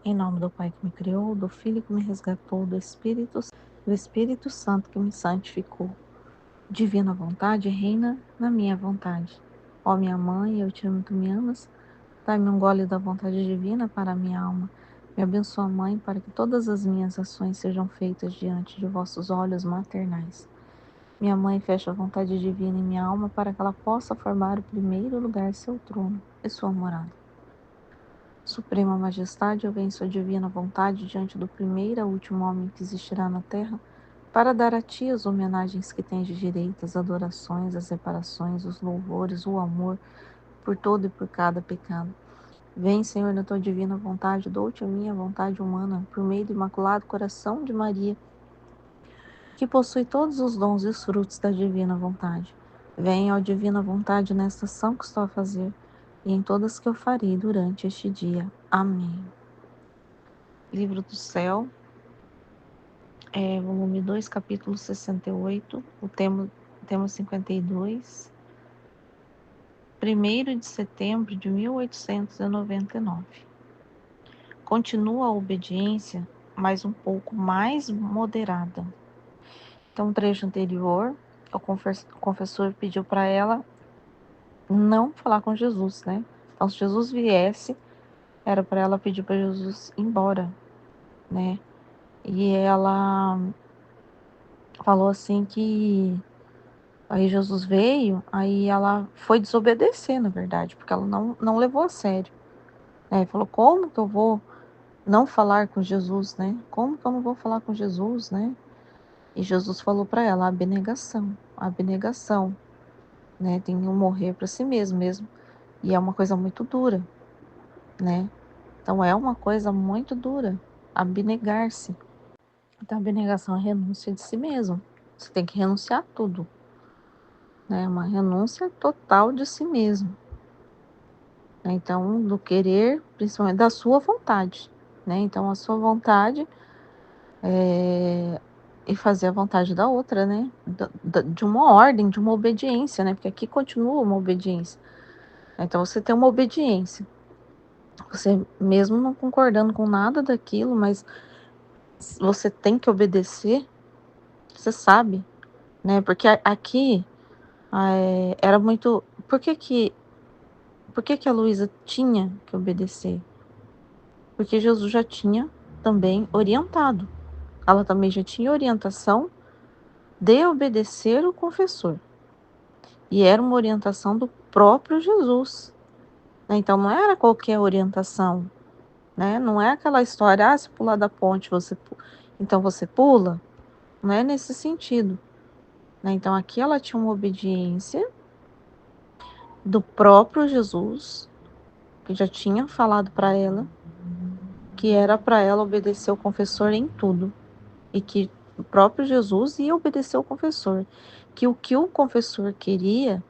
Em nome do Pai que me criou, do Filho que me resgatou, do Espírito Santo que me santificou. Divina vontade reina na minha vontade. Ó minha mãe, eu te amo, tu me amas. Dai-me um gole da vontade divina para a minha alma. Me abençoa, Mãe, para que todas as minhas ações sejam feitas diante de vossos olhos maternais. Minha mãe, fecha a vontade divina em minha alma para que ela possa formar o primeiro lugar seu trono e sua morada. Suprema Majestade, eu venho sua divina vontade diante do primeiro e último homem que existirá na terra, para dar a ti as homenagens que tens de direito, as adorações, as reparações, os louvores, o amor por todo e por cada pecado. Vem, Senhor, na tua divina vontade, dou-te a minha vontade humana, por meio do imaculado coração de Maria, que possui todos os dons e os frutos da divina vontade. Vem, ó divina vontade, nesta ação que estou a fazer, e em todas que eu farei durante este dia. Amém. Livro do Céu, volume 2, capítulo 68, o tema 52, 1º de setembro de 1899. Continua a obediência, mas um pouco mais moderada. Então, o trecho anterior, o confessor pediu para ela não falar com Jesus, né? Então, se Jesus viesse, era para ela pedir para Jesus ir embora, né? E ela falou assim que aí Jesus veio, aí ela foi desobedecer, na verdade, porque ela não levou a sério, né? Falou, como que eu vou não falar com Jesus, né? Como que eu não vou falar com Jesus, né? E Jesus falou para ela, a abnegação, né? Tem que morrer para si mesmo. E é uma coisa muito dura, né? Então é uma coisa muito dura, abnegar-se. Então a abnegação é a renúncia de si mesmo. Você tem que renunciar a tudo, né? Uma renúncia total de si mesmo. Então, do querer, principalmente da sua vontade, né? Então, a sua vontade e fazer a vontade da outra, né? De uma ordem, de uma obediência, né? Porque aqui continua uma obediência. Então, você tem uma obediência. Você, mesmo não concordando com nada daquilo, mas você tem que obedecer, você sabe, né? Porque aqui era muito. Por que a Luísa tinha que obedecer? Porque Jesus já tinha também orientado. Ela também já tinha orientação de obedecer o confessor. E era uma orientação do próprio Jesus, né? Então não era qualquer orientação, né? Não é aquela história, se pular da ponte, então você pula. Não é nesse sentido, né? Então aqui ela tinha uma obediência do próprio Jesus, que já tinha falado para ela, que era para ela obedecer o confessor em tudo. E que o próprio Jesus ia obedecer o confessor. Que o confessor queria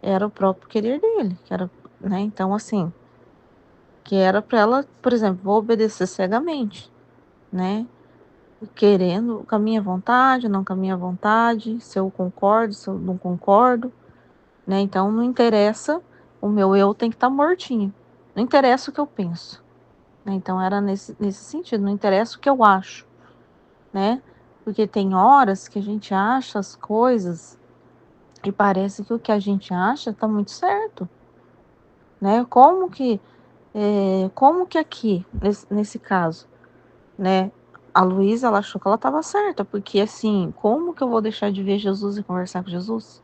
era o próprio querer dele. Que era, né? Então, assim, que era para ela, por exemplo, vou obedecer cegamente, né? Querendo com a minha vontade, não com a minha vontade, se eu concordo, se eu não concordo, né? Então, não interessa, o meu eu tem que estar mortinho. Não interessa o que eu penso, né? Então, era nesse sentido, não interessa o que eu acho, né? Porque tem horas que a gente acha as coisas e parece que o que a gente acha está muito certo, né? Como que aqui, nesse caso, né? A Luísa, ela achou que ela estava certa, porque assim, como que eu vou deixar de ver Jesus e conversar com Jesus?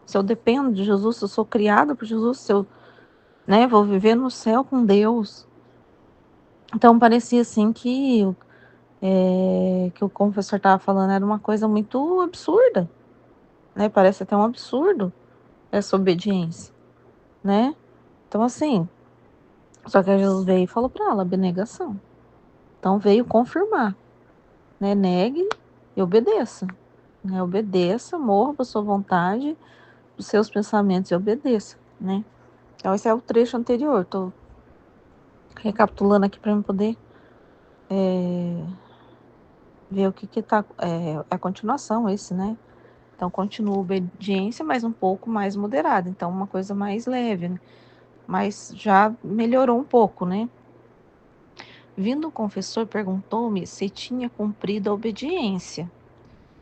Se eu dependo de Jesus, se eu sou criada por Jesus, se eu, né, vou viver no céu com Deus. Então parecia assim que o confessor estava falando era uma coisa muito absurda, né? Parece até um absurdo essa obediência, né? Então assim, só que Jesus veio e falou para ela, abnegação. Então veio confirmar, né? Negue e obedeça, né? Obedeça, morra para sua vontade, os seus pensamentos e obedeça, né? Então esse é o trecho anterior. Tô recapitulando aqui para eu poder ver o que tá a continuação esse, né? Então continua a obediência, mas um pouco mais moderada. Então uma coisa mais leve, né? Mas já melhorou um pouco, né? Vindo o confessor, perguntou-me se tinha cumprido a obediência.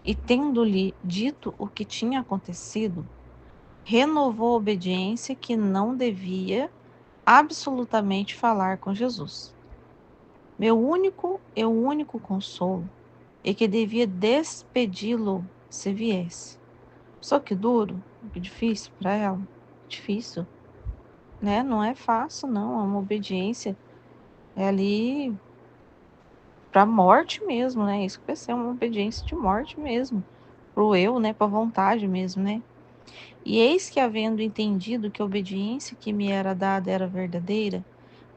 E tendo-lhe dito o que tinha acontecido, renovou a obediência que não devia absolutamente falar com Jesus. Meu único consolo é que devia despedi-lo se viesse. Só que duro, que difícil para ela, difícil, né? Não é fácil, não. É uma obediência, é ali para morte mesmo, né? Isso que vai ser uma obediência de morte mesmo, pro eu, né? Para vontade mesmo, né? E eis que, havendo entendido que a obediência que me era dada era verdadeira,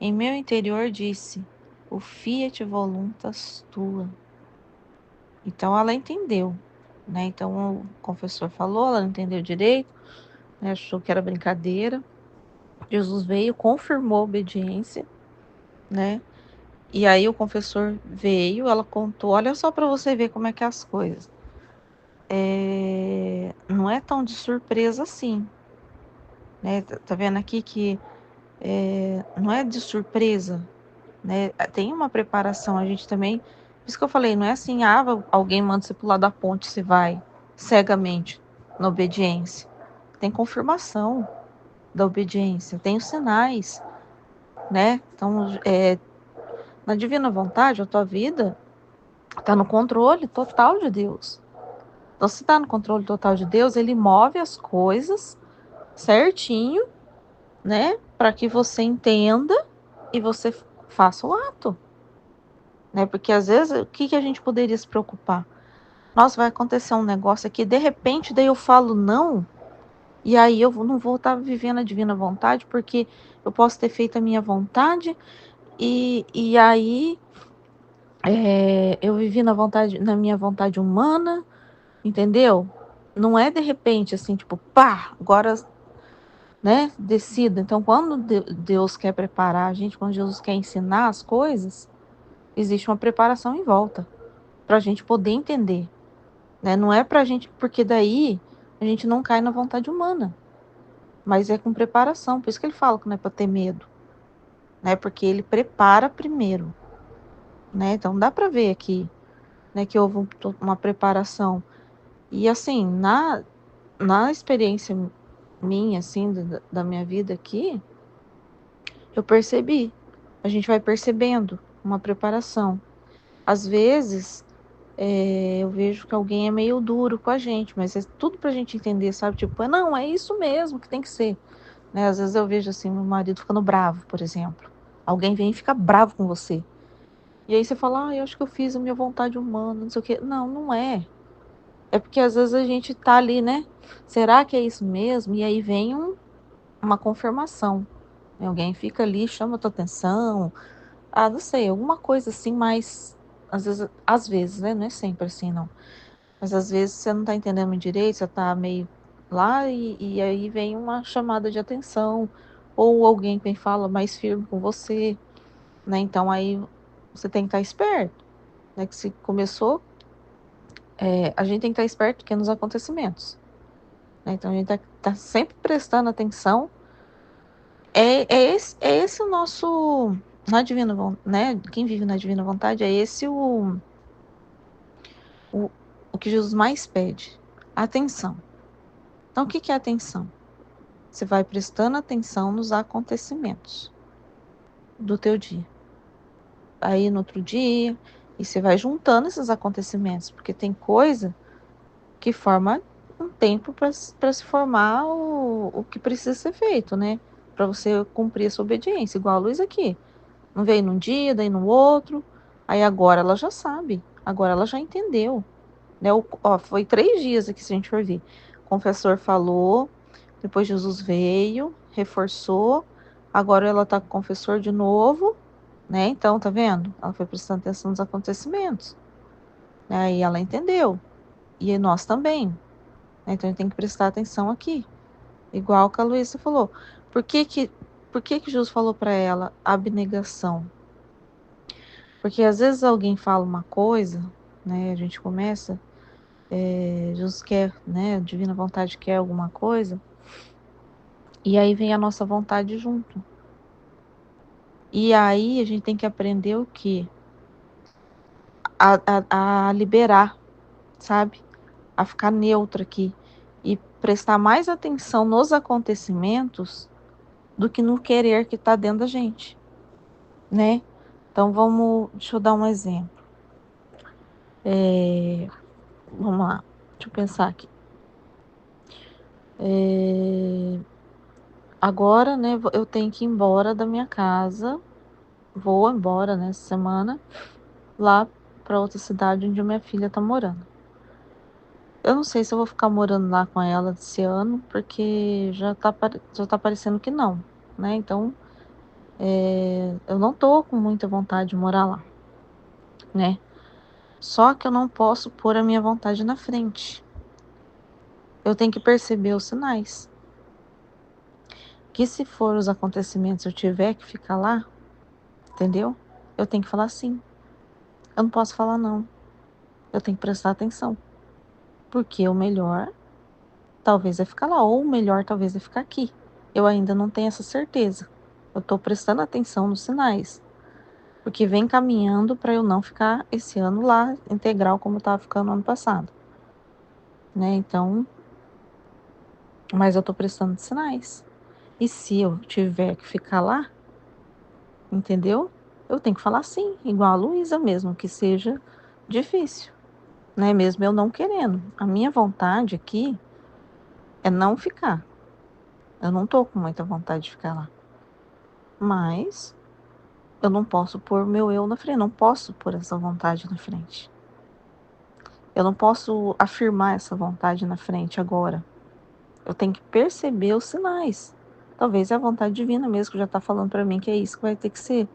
em meu interior disse: o fiat voluntas tua. Então ela entendeu, né? Então o confessor falou, ela não entendeu direito, né? Achou que era brincadeira. Jesus veio, confirmou a obediência, né? E aí o confessor veio, ela contou, olha só para você ver como é que é as coisas. Não é tão de surpresa assim, né? Tá vendo aqui que não é de surpresa, né? Tem uma preparação, a gente também. Por isso que eu falei, não é assim, alguém manda você pular da ponte, você vai cegamente na obediência. Tem confirmação da obediência, tem os sinais, né? Então, na divina vontade, a tua vida está no controle total de Deus. Então, se está no controle total de Deus, ele move as coisas certinho, né? Para que você entenda e você faça o ato, né? Porque às vezes, o que a gente poderia se preocupar? Nossa, vai acontecer um negócio aqui, de repente, daí eu falo não, e aí eu não vou estar vivendo a divina vontade, porque eu posso ter feito a minha vontade, e aí eu vivi na minha vontade humana, entendeu? Não é de repente assim, tipo, pá, agora, né, decida. Então, quando Deus quer preparar a gente, quando Jesus quer ensinar as coisas, existe uma preparação em volta, para a gente poder entender, né? Não é pra gente, porque daí a gente não cai na vontade humana, mas é com preparação. Por isso que ele fala que não é para ter medo, né? Porque ele prepara primeiro, né? Então dá para ver aqui, né, que houve uma preparação. E assim, na experiência minha, assim, da minha vida aqui, eu percebi. A gente vai percebendo uma preparação. Às vezes, eu vejo que alguém é meio duro com a gente, mas é tudo pra gente entender, sabe? Tipo, não, é isso mesmo que tem que ser. Né? Às vezes eu vejo assim, meu marido ficando bravo, por exemplo. Alguém vem e fica bravo com você. E aí você fala, eu acho que eu fiz a minha vontade humana, não sei o quê. Não, não é. É porque às vezes a gente tá ali, né? Será que é isso mesmo? E aí vem uma confirmação. Alguém fica ali, chama a tua atenção. Não sei, alguma coisa assim, mas às vezes, né? Não é sempre assim, não. Mas às vezes você não tá entendendo direito, você tá meio lá e aí vem uma chamada de atenção, ou alguém que fala mais firme com você, né? Então aí você tem que estar esperto, né? Que se começou, a gente tem que estar esperto porque nos acontecimentos, né? Então a gente tá sempre prestando atenção. É esse o nosso, na divina, né? Quem vive na divina vontade, é esse o, o que Jesus mais pede, atenção. Então o que é atenção? Você vai prestando atenção nos acontecimentos do teu dia. Aí no outro dia, e você vai juntando esses acontecimentos, porque tem coisa que forma um tempo para se formar o que precisa ser feito, né? Para você cumprir a sua obediência, igual a Luiz aqui. Não veio num dia, daí no outro. Aí agora ela já sabe, agora ela já entendeu. Né? Foi 3 dias aqui, se a gente for ver. O confessor falou, depois Jesus veio, reforçou, agora ela tá com o confessor de novo, né? Então, tá vendo? Ela foi prestando atenção nos acontecimentos, né? E ela entendeu. E nós também, né? Então, a gente tem que prestar atenção aqui. Igual que a Luísa falou. Por que que, por que Jesus falou para ela abnegação? Porque às vezes alguém fala uma coisa, né? A gente começa, Jesus quer, né? A divina vontade quer alguma coisa, e aí vem a nossa vontade junto. E aí a gente tem que aprender o quê? A liberar, sabe? A ficar neutro aqui e prestar mais atenção nos acontecimentos do que no querer que está dentro da gente, né? Então deixa eu dar um exemplo. Vamos lá, deixa eu pensar aqui. Agora, né, eu tenho que ir embora da minha casa, vou embora nessa semana, lá para outra cidade onde minha filha tá morando. Eu não sei se eu vou ficar morando lá com ela esse ano, porque já tá parecendo que não, né? Então, eu não tô com muita vontade de morar lá, né? Só que eu não posso pôr a minha vontade na frente. Eu tenho que perceber os sinais. Que se for os acontecimentos eu tiver que ficar lá, entendeu? Eu tenho que falar sim. Eu não posso falar não. Eu tenho que prestar atenção. Porque o melhor talvez é ficar lá, ou o melhor talvez é ficar aqui. Eu ainda não tenho essa certeza. Eu tô prestando atenção nos sinais. Porque vem caminhando para eu não ficar esse ano lá integral como eu tava ficando ano passado, né? Então, mas eu tô prestando sinais. E se eu tiver que ficar lá, entendeu? Eu tenho que falar sim, igual a Luísa mesmo, que seja difícil, né? Mesmo eu não querendo. A minha vontade aqui é não ficar. Eu não tô com muita vontade de ficar lá. Mas eu não posso pôr meu eu na frente, não posso pôr essa vontade na frente. Eu não posso afirmar essa vontade na frente agora. Eu tenho que perceber os sinais. Talvez é a vontade divina mesmo que já está falando para mim que é isso que vai ter que ser.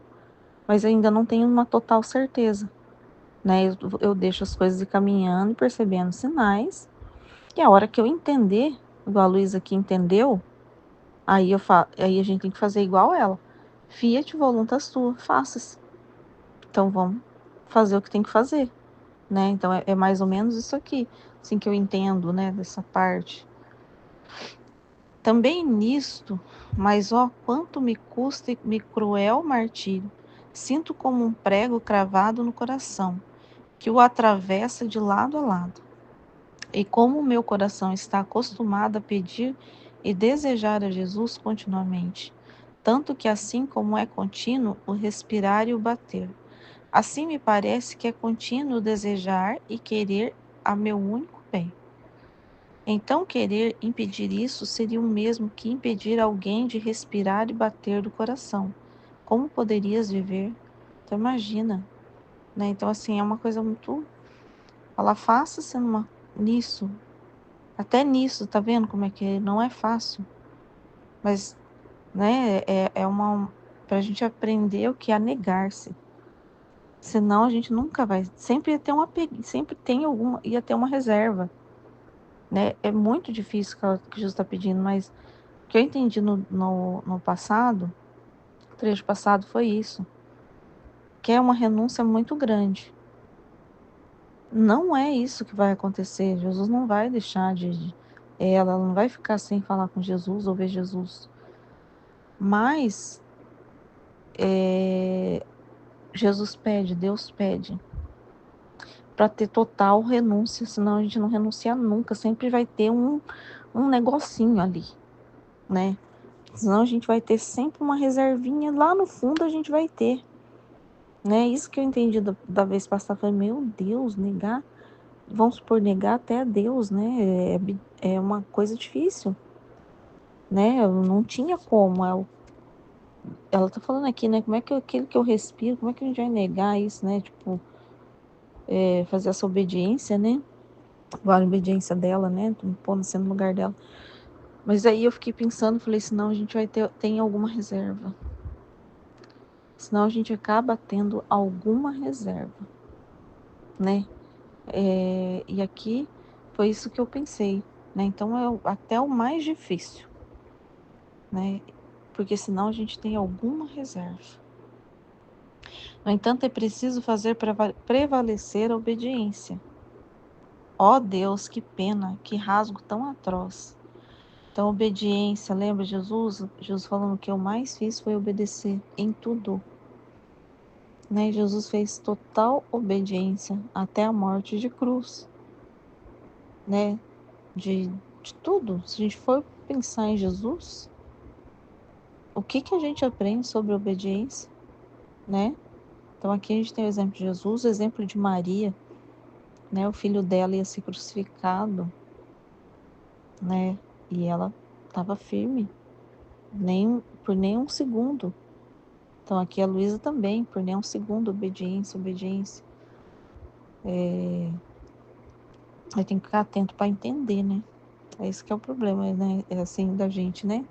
Mas eu ainda não tenho uma total certeza, né? Eu deixo as coisas ir caminhando e percebendo sinais. E a hora que eu entender, igual a Luísa aqui entendeu, aí a gente tem que fazer igual ela. Fiat voluntas tua, faça-se. Então vamos fazer o que tem que fazer, né? Então é mais ou menos isso aqui, assim que eu entendo, né, dessa parte. Também nisto, mas ó, quanto me custa e me cruel martírio. Sinto como um prego cravado no coração, que o atravessa de lado a lado. E como o meu coração está acostumado a pedir e desejar a Jesus continuamente, tanto que assim como é contínuo o respirar e o bater, assim me parece que é contínuo o desejar e querer a meu único bem. Então, querer impedir isso seria o mesmo que impedir alguém de respirar e bater do coração. Como poderias viver? Então, imagina, né? Então, assim, é uma coisa muito. Ela faça-se nisso, até nisso, tá vendo como é que não é fácil? Mas, né, é uma. Pra gente aprender o que é negar-se. Senão a gente nunca vai. Sempre ia ter sempre tem alguma. Ia ter uma reserva, né? É muito difícil que Jesus está pedindo, mas o que eu entendi no passado, o trecho passado, foi isso. Que é uma renúncia muito grande. Não é isso que vai acontecer. Jesus não vai deixar ela não vai ficar sem falar com Jesus ou ver Jesus. Mas Jesus pede, Deus pede, para ter total renúncia, senão a gente não renuncia nunca. Sempre vai ter um negocinho ali, né? Senão a gente vai ter sempre uma reservinha. Lá no fundo a gente vai ter. Né? Isso que eu entendi da vez passada, foi, meu Deus, negar, vamos supor, negar até a Deus, né? É uma coisa difícil, né? Eu não tinha como. Ela tá falando aqui, né? Como é que aquilo que eu respiro, como é que a gente vai negar isso, né? Tipo, fazer essa obediência, né? A obediência dela, né? Tô me pondo assim no lugar dela. Mas aí eu fiquei pensando, falei, senão a gente vai tem alguma reserva. Senão a gente acaba tendo alguma reserva, né? E aqui foi isso que eu pensei, né? Então é até o mais difícil, né? Porque senão a gente tem alguma reserva. No entanto, é preciso fazer prevalecer a obediência. Ó Deus, que pena, que rasgo tão atroz. Então, obediência, lembra Jesus? Jesus falando que eu mais fiz foi obedecer em tudo. né? Jesus fez total obediência até a morte de cruz, né? De tudo. Se a gente for pensar em Jesus, o que que a gente aprende sobre obediência, né? Então aqui a gente tem o exemplo de Jesus, o exemplo de Maria, né? O filho dela ia ser crucificado, né? E ela estava firme, nem por nenhum segundo. Então aqui a Luísa também, por nenhum segundo, obediência, obediência. Aí tem que ficar atento para entender, né? É isso que é o problema, né? É assim da gente, né?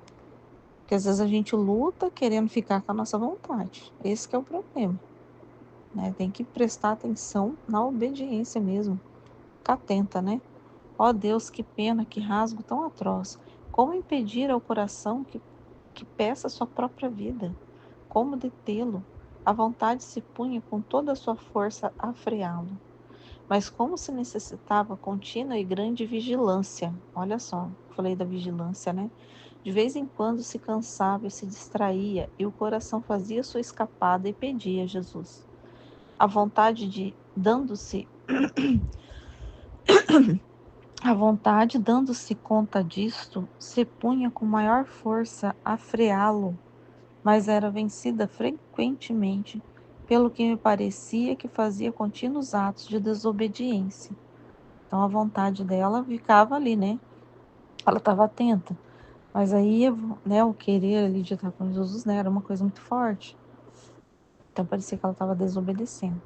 Porque às vezes a gente luta querendo ficar com a nossa vontade. Esse que é o problema, né? Tem que prestar atenção na obediência mesmo. Ficar atenta, né? Ó Deus, que pena, que rasgo tão atroz. Como impedir ao coração que peça sua própria vida? Como detê-lo? A vontade se punha com toda a sua força a freá-lo. Mas como se necessitava contínua e grande vigilância. Olha só, falei da vigilância, né? De vez em quando se cansava e se distraía, e o coração fazia sua escapada e pedia a Jesus. A vontade de, dando-se, a vontade, dando-se conta disto, se punha com maior força a freá-lo, mas era vencida frequentemente pelo que me parecia que fazia contínuos atos de desobediência. Então a vontade dela ficava ali, né? Ela estava atenta. Mas aí, né, o querer ali de estar com Jesus, né, era uma coisa muito forte. Então parecia que ela estava desobedecendo.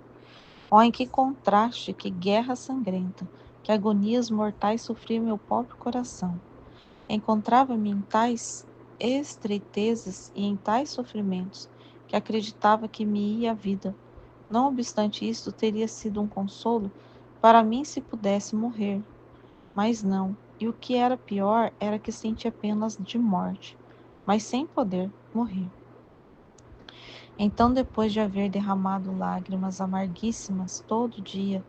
Ó, em que contraste, que guerra sangrenta, que agonias mortais sofria meu pobre coração. Encontrava-me em tais estreitezas e em tais sofrimentos, que acreditava que me ia a vida. Não obstante isto, teria sido um consolo para mim se pudesse morrer. Mas não, e o que era pior era que sentia penas de morte, mas sem poder morrer. Então, depois de haver derramado lágrimas amarguíssimas todo dia,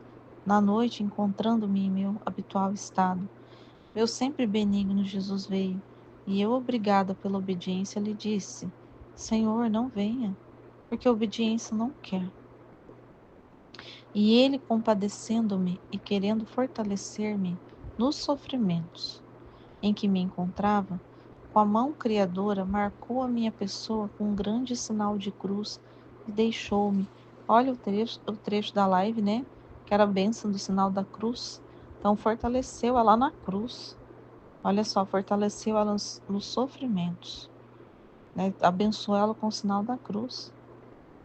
na noite, encontrando-me em meu habitual estado, meu sempre benigno Jesus veio, e eu, obrigada pela obediência, lhe disse: Senhor, não venha, porque a obediência não quer. E ele, compadecendo-me e querendo fortalecer-me nos sofrimentos em que me encontrava, com a mão criadora, marcou a minha pessoa com um grande sinal de cruz e deixou-me. Olha o trecho da live, né? Que era a bênção do sinal da cruz. Então, fortaleceu ela na cruz. Olha só, fortaleceu ela nos sofrimentos. Né? Abençoou ela com o sinal da cruz.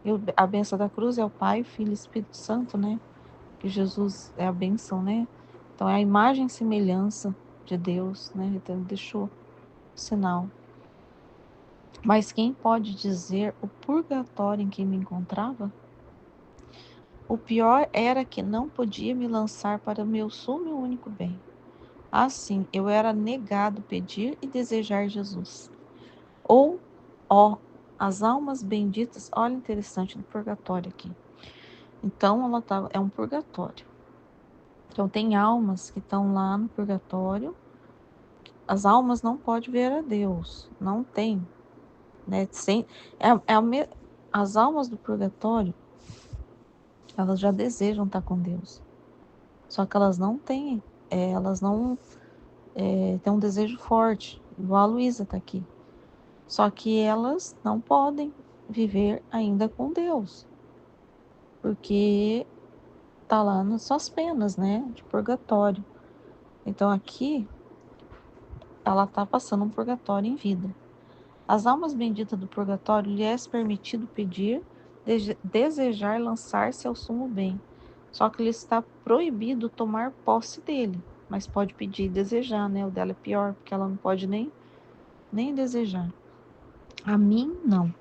E a bênção da cruz é o Pai, o Filho e o Espírito Santo, né? Que Jesus é a bênção, né? Então, é a imagem e semelhança de Deus, né? Então, ele deixou o sinal. Mas quem pode dizer o purgatório em que me encontrava? O pior era que não podia me lançar para o meu sumo e único bem. Assim, eu era negado pedir e desejar Jesus. Ou, ó, as almas benditas, olha interessante do purgatório aqui. Então, ela tá, é um purgatório. Então, tem almas que estão lá no purgatório. As almas não podem ver a Deus, não tem, né? Sem, as almas do purgatório, elas já desejam estar com Deus. Só que elas não têm, elas não têm um desejo forte, igual a Luísa está aqui. Só que elas não podem viver ainda com Deus, porque tá lá nas suas penas, né, de purgatório. Então aqui ela está passando um purgatório em vida. As almas benditas do purgatório lhe é permitido pedir, desejar lançar-se ao sumo bem. Só que lhe está proibido tomar posse dele, mas pode pedir e desejar, né? O dela é pior, porque ela não pode nem desejar. A mim, não.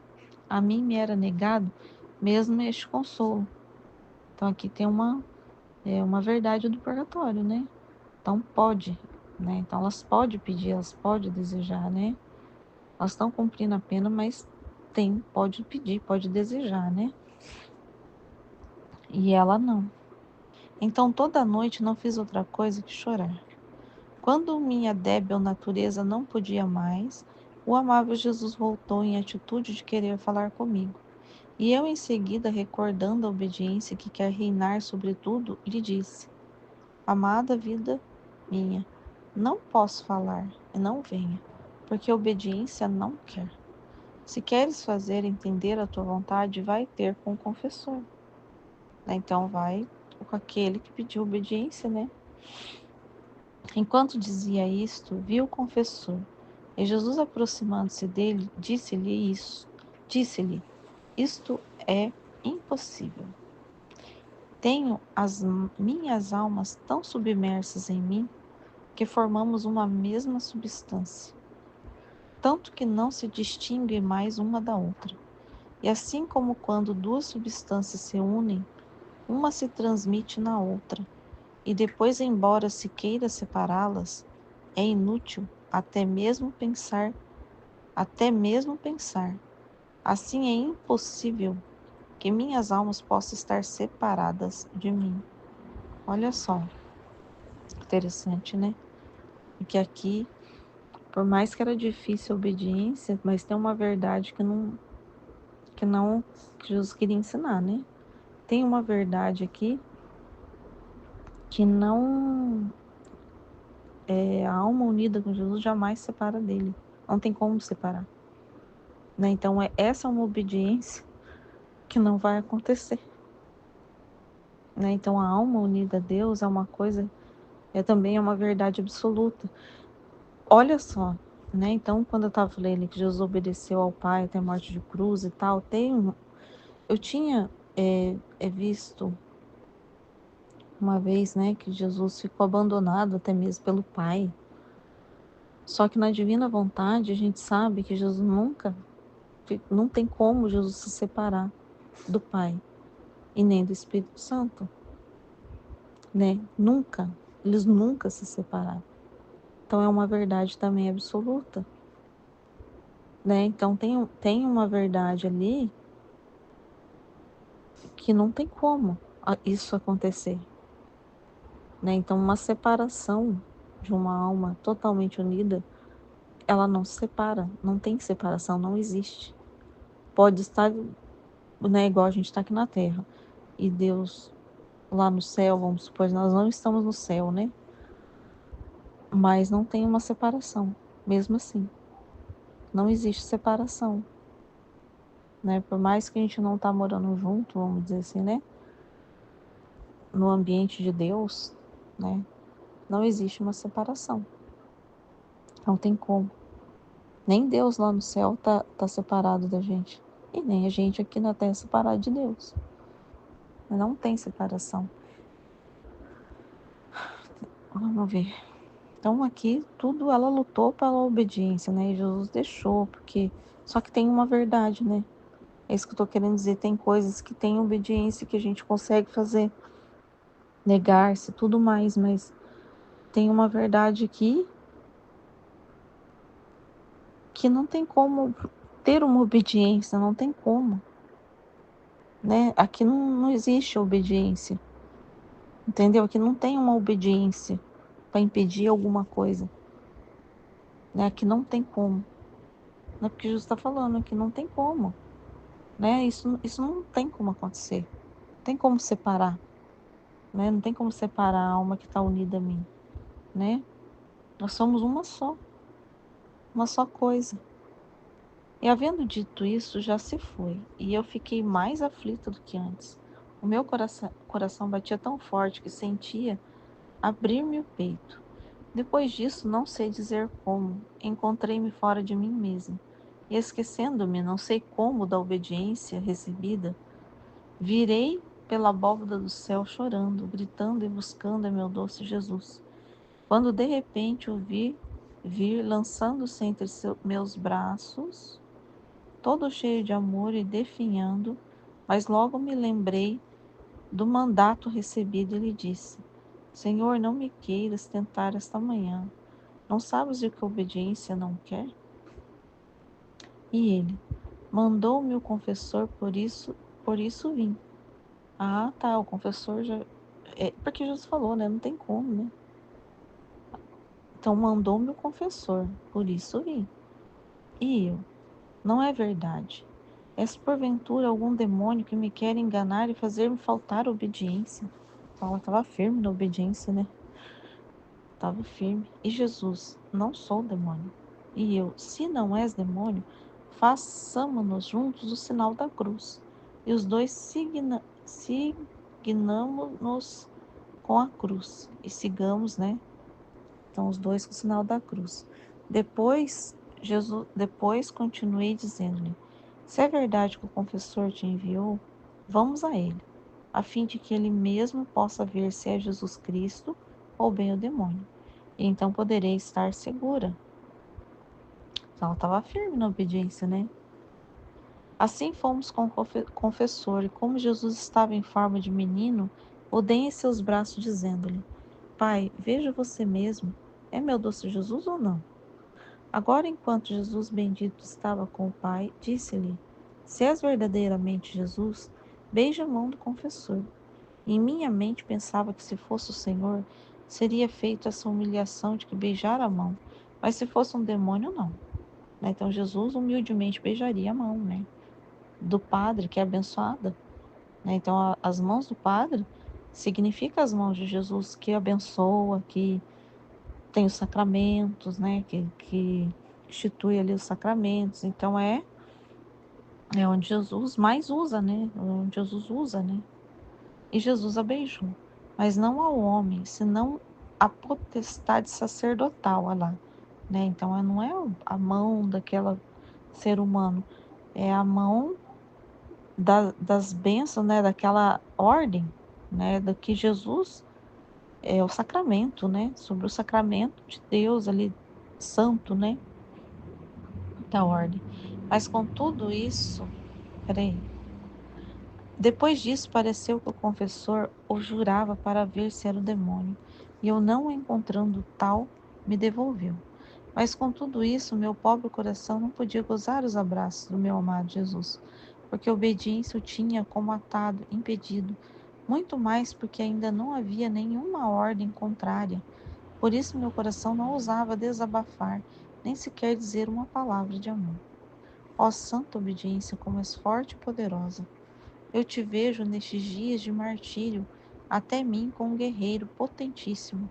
A mim me era negado mesmo este consolo. Então aqui tem uma verdade do purgatório, né? Então pode, né? Então elas podem pedir, elas podem desejar, né? Elas estão cumprindo a pena, mas pode pedir, pode desejar, né? E ela não. Então toda noite não fiz outra coisa que chorar. Quando minha débil natureza não podia mais, o amável Jesus voltou em atitude de querer falar comigo. E eu, em seguida, recordando a obediência que quer reinar sobre tudo, lhe disse: Amada vida minha, não posso falar, e não venha, porque a obediência não quer. Se queres fazer entender a tua vontade, vai ter com o confessor. Então vai com aquele que pediu obediência, né? Enquanto dizia isto, viu o confessor. E Jesus, aproximando-se dele, disse-lhe, isto é impossível. Tenho as minhas almas tão submersas em mim que formamos uma mesma substância, tanto que não se distingue mais uma da outra. E assim como quando duas substâncias se unem, uma se transmite na outra, e depois, embora se queira separá-las, é inútil até mesmo pensar. Assim é impossível que minhas almas possam estar separadas de mim. Olha só, interessante, né? Porque aqui, por mais que era difícil a obediência, mas tem uma verdade que Jesus queria ensinar, né? Tem uma verdade aqui que não a alma unida com Jesus jamais se separa dele. Não tem como separar, né? Então essa é uma obediência que não vai acontecer, né? Então a alma unida a Deus é uma coisa, também uma verdade absoluta. Olha só, né? Então quando eu estava falando que Jesus obedeceu ao Pai até a morte de cruz e tal, eu tinha visto uma vez, né, que Jesus ficou abandonado até mesmo pelo Pai. Só que na divina vontade a gente sabe que Jesus não tem como Jesus se separar do Pai e nem do Espírito Santo, né? Nunca, eles nunca se separaram. Então é uma verdade também absoluta, né? Então tem uma verdade ali que não tem como isso acontecer, né? Então uma separação de uma alma totalmente unida, ela não se separa, não tem separação, não existe. Pode estar, né, igual a gente está aqui na Terra, e Deus lá no céu, vamos supor, nós não estamos no céu, né? Mas não tem uma separação, mesmo assim. Não existe separação, né? Por mais que a gente não tá morando junto, vamos dizer assim, né? No ambiente de Deus, né? Não existe uma separação. Não tem como. Nem Deus lá no céu tá separado da gente. E nem a gente aqui na terra separado de Deus. Não tem separação. Vamos ver. Então aqui tudo ela lutou pela obediência, né? E Jesus deixou, porque só que tem uma verdade, né? É isso que eu tô querendo dizer. Tem coisas que tem obediência que a gente consegue fazer, negar-se, tudo mais, mas tem uma verdade aqui que não tem como ter uma obediência, não tem como, né? Aqui não existe obediência, entendeu? Aqui não tem uma obediência para impedir alguma coisa, né? Aqui não tem como, né? Porque Jesus está falando que não tem como, né? Isso não tem como acontecer, não tem como separar, né? Não tem como separar a alma que está unida a mim, né? Nós somos uma só coisa. E havendo dito isso, já se foi, e eu fiquei mais aflita do que antes. O meu coração batia tão forte que sentia abrir-me o peito. Depois disso, não sei dizer como, encontrei-me fora de mim mesma, e esquecendo-me, não sei como, da obediência recebida, virei pela abóbada do céu chorando, gritando e buscando a meu doce Jesus. Quando de repente o vi vir lançando-se entre meus braços, todo cheio de amor e definhando, mas logo me lembrei do mandato recebido e lhe disse: Senhor, não me queiras tentar esta manhã. Não sabes o que a obediência não quer? E ele: Mandou-me o confessor, por isso vim. Ah, tá, o confessor já. Porque Jesus falou, né? Não tem como, né? Então mandou-me o confessor, por isso vim. E eu: Não é verdade. És porventura algum demônio que me quer enganar e fazer-me faltar a obediência? Então ela estava firme na obediência, né? Estava firme. E Jesus, não sou demônio. E eu, se não és demônio, façamo-nos juntos o sinal da cruz. E os dois signamos-nos com a cruz. E sigamos, né? Então, os dois com o sinal da cruz. Depois continuei dizendo-lhe: se é verdade que o confessor te enviou, vamos a ele, a fim de que ele mesmo possa ver se é Jesus Cristo ou bem o demônio. E então poderei estar segura. Então, ela estava firme na obediência, né? Assim fomos com o confessor, e como Jesus estava em forma de menino, o dei em seus braços, dizendo-lhe: Pai, veja você mesmo, é meu doce Jesus ou não? Agora, enquanto Jesus bendito estava com o Pai, disse-lhe: Se és verdadeiramente Jesus, beija a mão do confessor. Em minha mente pensava que se fosse o Senhor, seria feita essa humilhação de que beijar a mão. Mas se fosse um demônio, não. Então Jesus humildemente beijaria a mão, né? Do padre, que é abençoada. Então as mãos do padre significam as mãos de Jesus que abençoa, que tem os sacramentos, né? Que institui ali os sacramentos. Então é onde Jesus mais usa, né? Onde Jesus usa, né? E Jesus a beijou, mas não ao homem, senão a potestade sacerdotal, olha lá, né? Então não é a mão daquela ser humano, é a mão das bênçãos, né? Daquela ordem, né? Do que Jesus é o sacramento, né? Sobre o sacramento de Deus ali, santo, né? Da ordem. Mas com tudo isso, peraí. Depois disso, pareceu que o confessor o jurava para ver se era o demônio, e eu, não o encontrando tal, me devolveu. Mas com tudo isso, meu pobre coração não podia gozar os abraços do meu amado Jesus, porque a obediência o tinha como atado, impedido, muito mais porque ainda não havia nenhuma ordem contrária. Por isso meu coração não ousava desabafar, nem sequer dizer uma palavra de amor. Ó santa obediência, como és forte e poderosa! Eu te vejo nestes dias de martírio, até mim com um guerreiro potentíssimo,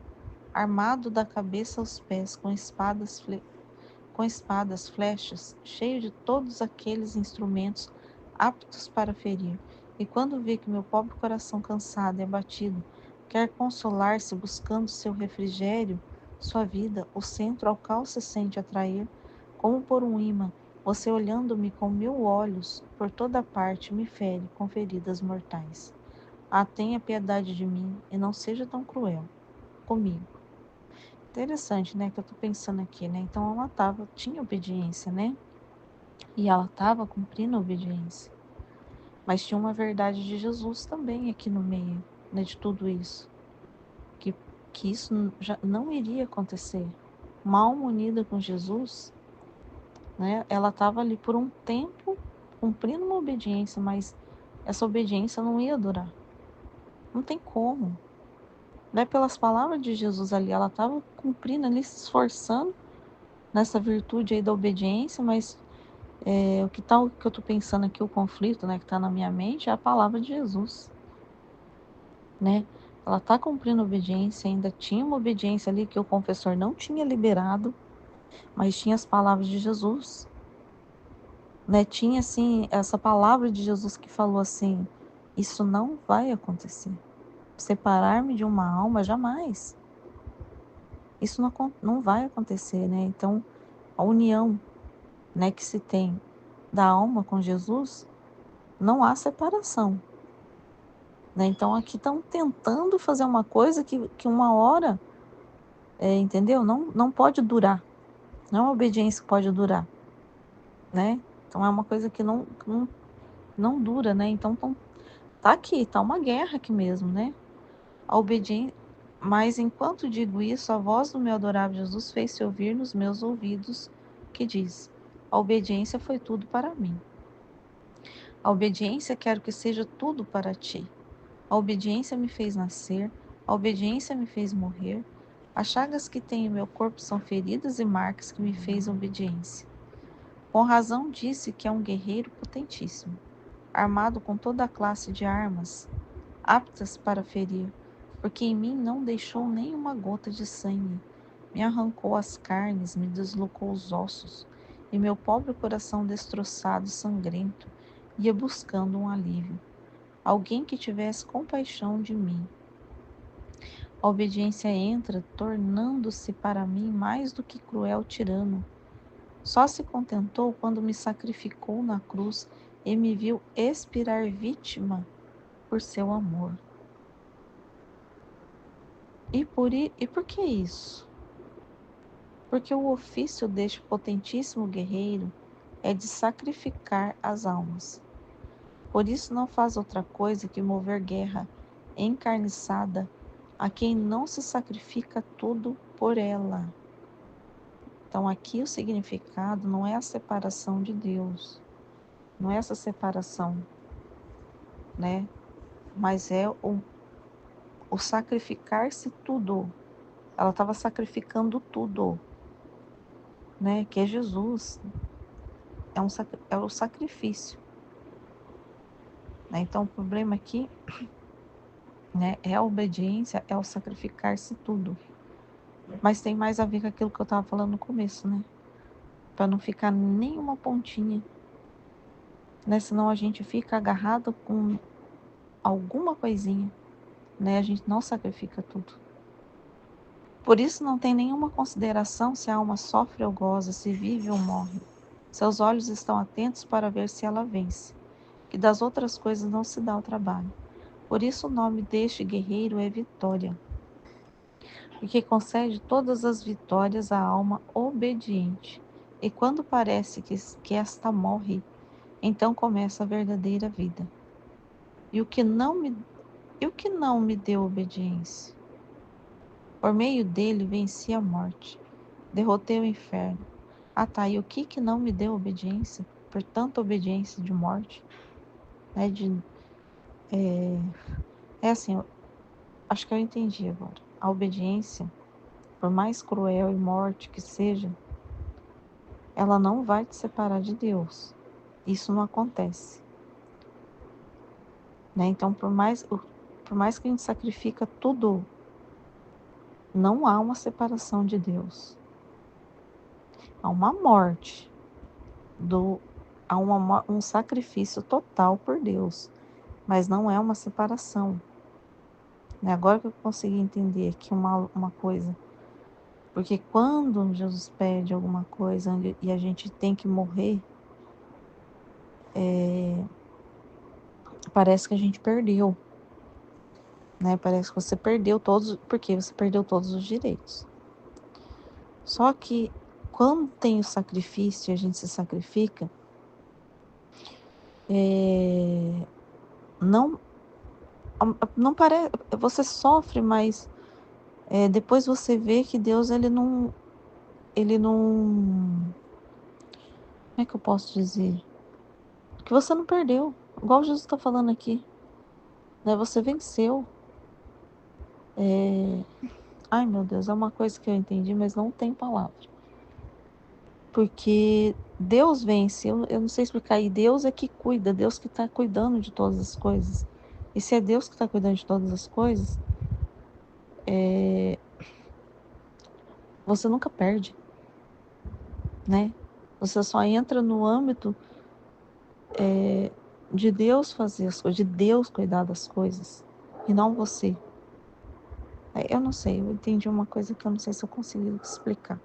armado da cabeça aos pés, com espadas, flechas, cheio de todos aqueles instrumentos aptos para ferir. E quando vê que meu pobre coração cansado e abatido quer consolar-se buscando seu refrigério, sua vida, o centro ao qual se sente atrair, como por um imã, você olhando-me com 1000 olhos por toda parte me fere com feridas mortais. Ah, tenha piedade de mim e não seja tão cruel comigo. Interessante, né, que eu tô pensando aqui, né? Então ela tinha obediência, né? E ela estava cumprindo a obediência. Mas tinha uma verdade de Jesus também aqui no meio, né, de tudo isso. Que, que isso já não iria acontecer. Uma alma unida com Jesus, né? Ela estava ali por um tempo cumprindo uma obediência, mas essa obediência não ia durar. Não tem como. Né? Pelas palavras de Jesus ali, ela estava cumprindo ali, se esforçando nessa virtude aí da obediência, mas o que tal que eu estou pensando aqui, o conflito, né, que está na minha mente, é a palavra de Jesus, né? Ela está cumprindo obediência, ainda tinha uma obediência ali que o confessor não tinha liberado, mas tinha as palavras de Jesus, né? Tinha assim essa palavra de Jesus que falou assim: isso não vai acontecer. Separar-me de uma alma jamais. Isso não vai acontecer, né? Então, a união, né, que se tem da alma com Jesus, não há separação, né? Então, aqui estão tentando fazer uma coisa que uma hora, entendeu? Não pode durar. Não é uma obediência que pode durar, né? Então, é uma coisa que não dura, né? Então, tá aqui, tá uma guerra aqui mesmo, né? A obediência. Mas enquanto digo isso, a voz do meu adorável Jesus fez-se ouvir nos meus ouvidos, que diz: a obediência foi tudo para mim. A obediência quero que seja tudo para ti. A obediência me fez nascer, a obediência me fez morrer. As chagas que tem em meu corpo são feridas e marcas que me fez obediência. Com razão disse que é um guerreiro potentíssimo, armado com toda a classe de armas, aptas para ferir, porque em mim não deixou nenhuma gota de sangue, me arrancou as carnes, me deslocou os ossos, e meu pobre coração destroçado e sangrento ia buscando um alívio, alguém que tivesse compaixão de mim. A obediência entra, tornando-se para mim mais do que cruel tirano. Só se contentou quando me sacrificou na cruz e me viu expirar vítima por seu amor. E por que isso? Porque o ofício deste potentíssimo guerreiro é de sacrificar as almas. Por isso não faz outra coisa que mover guerra encarniçada a quem não se sacrifica tudo por ela. Então aqui o significado não é a separação de Deus, não é essa separação, né? Mas é o sacrificar-se tudo. Ela estava sacrificando tudo, né? Que é Jesus, é o sacrifício. Né? Então o problema aqui, né, é a obediência, é o sacrificar-se tudo. Mas tem mais a ver com aquilo que eu estava falando no começo, né? Para não ficar nenhuma pontinha, né? Senão a gente fica agarrado com alguma coisinha, né? A gente não sacrifica tudo. Por isso não tem nenhuma consideração se a alma sofre ou goza, se vive ou morre. Seus olhos estão atentos para ver se ela vence, que das outras coisas não se dá o trabalho. Por isso o nome deste guerreiro é Vitória, porque concede todas as vitórias à alma obediente. E quando parece que esta morre, então começa a verdadeira vida. E o que não me deu obediência? Por meio dele venci a morte, derrotei o inferno. Ah tá, e o que não me deu obediência? Por tanta obediência de morte, né? É assim, acho que eu entendi agora. A obediência, por mais cruel e morte que seja, ela não vai te separar de Deus. Isso não acontece, né? Então, por mais que a gente sacrifica tudo, não há uma separação de Deus. Há uma morte, há um sacrifício total por Deus, mas não é uma separação. Né? Agora que eu consegui entender aqui uma coisa, porque quando Jesus pede alguma coisa e a gente tem que morrer, parece que a gente perdeu, né? Parece que você perdeu porque você perdeu todos os direitos. Só que quando tem o sacrifício e a gente se sacrifica, não, não parece, você sofre, mas depois você vê que Deus ele não, como é que eu posso dizer? Que você não perdeu, igual Jesus está falando aqui, né? Você venceu. Ai meu Deus, é uma coisa que eu entendi, mas não tem palavra. Porque Deus vence, eu não sei explicar, e Deus é que cuida, Deus que está cuidando de todas as coisas. E se é Deus que está cuidando de todas as coisas, você nunca perde, né? Você só entra no âmbito de Deus fazer as coisas, de Deus cuidar das coisas, e não você. Eu não sei, eu entendi uma coisa que eu não sei se eu consigo explicar.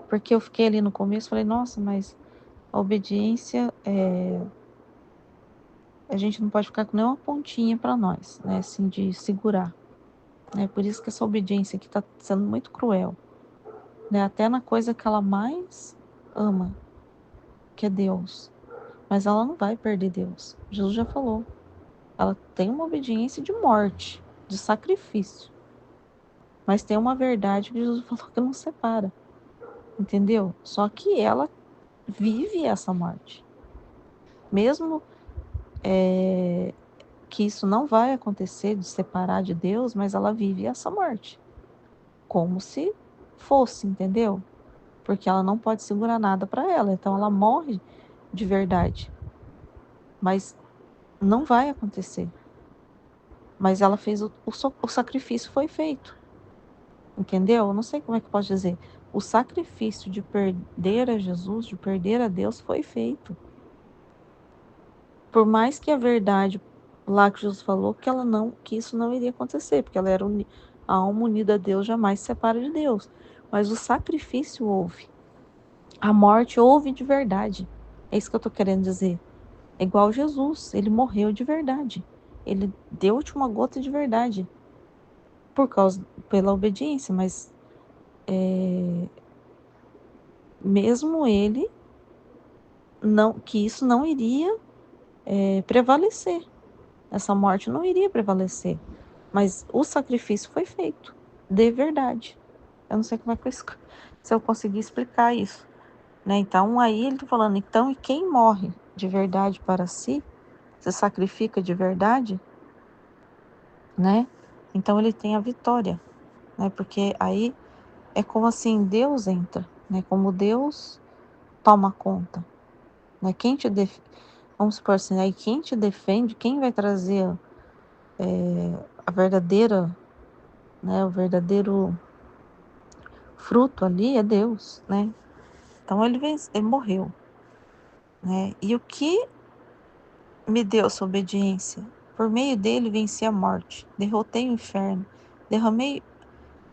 Porque eu fiquei ali no começo, falei, nossa, mas a obediência, a gente não pode ficar com nenhuma pontinha para nós, né? Assim, de segurar. Né? Por isso que essa obediência aqui está sendo muito cruel. Né? Até na coisa que ela mais ama, que é Deus. Mas ela não vai perder Deus. Jesus já falou. Ela tem uma obediência de morte, de sacrifício. Mas tem uma verdade que Jesus falou que não separa. Entendeu? Só que ela vive essa morte. Mesmo que isso não vai acontecer de separar de Deus, mas ela vive essa morte. Como se fosse, entendeu? porque ela não pode segurar nada para ela, então ela morre de verdade. Mas não vai acontecer. Mas ela fez o sacrifício foi feito. Entendeu? Eu não sei como é que eu posso dizer. O sacrifício de perder a Jesus, de perder a Deus, foi feito. Por mais que a verdade lá que Jesus falou que isso não iria acontecer, porque ela era a alma unida a Deus jamais se separa de Deus. Mas o sacrifício houve. A morte houve de verdade. É isso que eu estou querendo dizer. É igual Jesus, ele morreu de verdade. Ele deu a última gota de verdade pela obediência, mas mesmo ele não que isso não iria prevalecer. Essa morte não iria prevalecer. Mas o sacrifício foi feito, de verdade. Eu não sei como é que se eu conseguir explicar isso. Né? Então, aí ele está falando, então, e quem morre de verdade para si, se sacrifica de verdade, né? Então ele tem a vitória, né? Porque aí é como assim Deus entra, né? Como Deus toma conta, né? Vamos supor assim, aí quem te defende, quem vai trazer a verdadeira, né? O verdadeiro fruto ali é Deus, né? Então ele morreu, né? E o que me deu essa obediência? Por meio dele venci a morte, derrotei o inferno, derramei,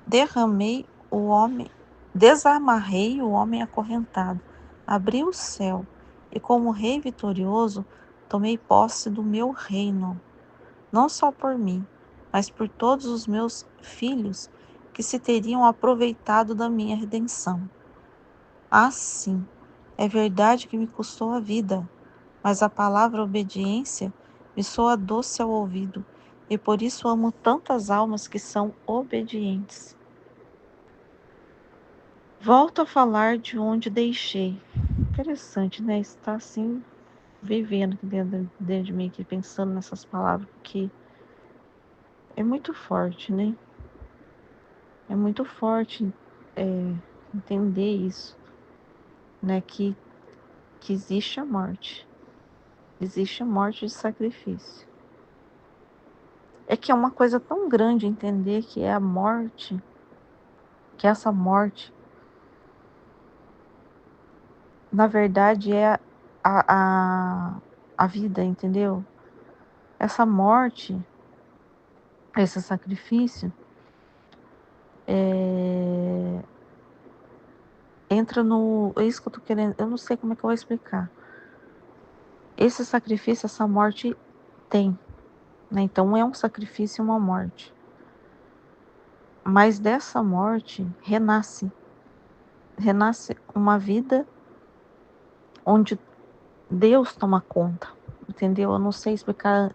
derramei o homem, desamarrei o homem acorrentado, abri o céu e como rei vitorioso tomei posse do meu reino, não só por mim, mas por todos os meus filhos que se teriam aproveitado da minha redenção. Ah, sim, é verdade que me custou a vida, mas a palavra obediência me soa doce ao ouvido, e por isso amo tantas almas que são obedientes. Volto a falar de onde deixei. Interessante, né? Está assim, vivendo aqui dentro de mim, aqui, pensando nessas palavras, porque é muito forte, né? É muito forte entender isso, né? Que existe a morte. Existe a morte de sacrifício. É que é uma coisa tão grande entender que é a morte, que essa morte, na verdade, é a vida, entendeu? Essa morte, esse sacrifício, entra no. É isso que eu tô querendo. Eu não sei como é que eu vou explicar. Esse sacrifício, essa morte tem, né? Então é um sacrifício e uma morte. Mas dessa morte renasce uma vida onde Deus toma conta, entendeu? Eu não sei explicar,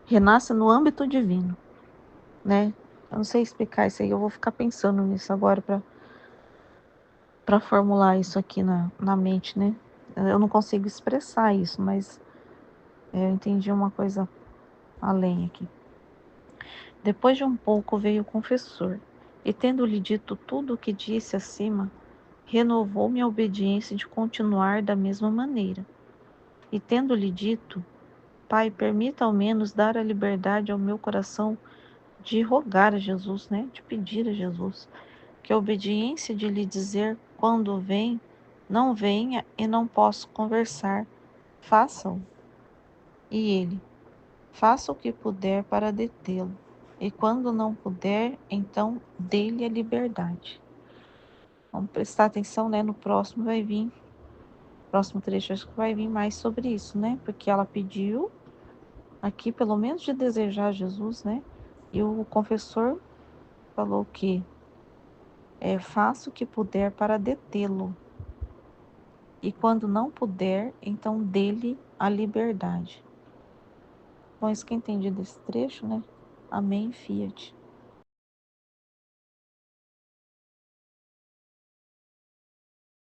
renasce no âmbito divino, né? Eu não sei explicar isso aí, eu vou ficar pensando nisso agora para formular isso aqui na mente, né? Eu não consigo expressar isso, mas eu entendi uma coisa além aqui. Depois de um pouco veio o confessor, e tendo-lhe dito tudo o que disse acima, renovou minha obediência de continuar da mesma maneira. E tendo-lhe dito, Pai, permita ao menos dar a liberdade ao meu coração de rogar a Jesus, né? De pedir a Jesus, que a obediência de lhe dizer quando vem, não venha e não posso conversar, façam. E ele, faça o que puder para detê-lo, e quando não puder, então dê-lhe a liberdade. Vamos prestar atenção, né? No próximo vai vir, próximo trecho acho que vai vir mais sobre isso, né? Porque ela pediu aqui, pelo menos de desejar Jesus, né? E o confessor falou que faça o que puder para detê-lo, e quando não puder, então dê-lhe a liberdade. Bom, isso que eu entendi desse trecho, né? Amém, Fiat.